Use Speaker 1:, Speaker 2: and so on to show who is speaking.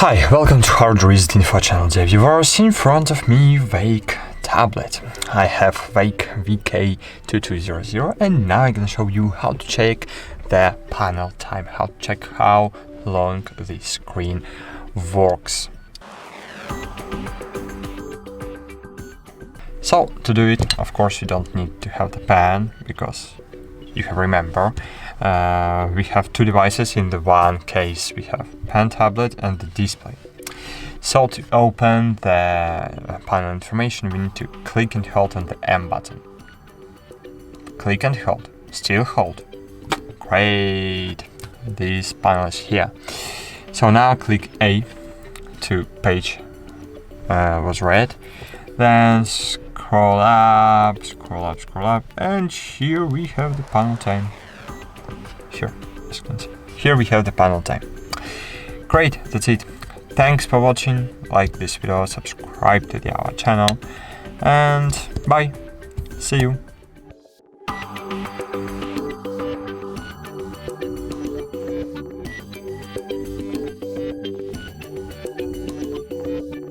Speaker 1: Hi, welcome to HardReset.Info channel, dear viewers. In front of me, Veikk tablet. I have Veikk VK2200, and now I'm gonna show you how to check the panel time, how to check how long the screen works. So, to do it, of course, you don't need to have the pen, because you can remember, we have two devices. In the one case we have pen tablet and the display. So to open the panel information, we need to click and hold on the M button. Click and hold, still hold. Great, this panel is here. So now click A to page was read, then scroll up, and here we have the panel time. Here we have the panel time. Great, that's it. Thanks for watching. Like this video, subscribe to our channel, and bye. See you.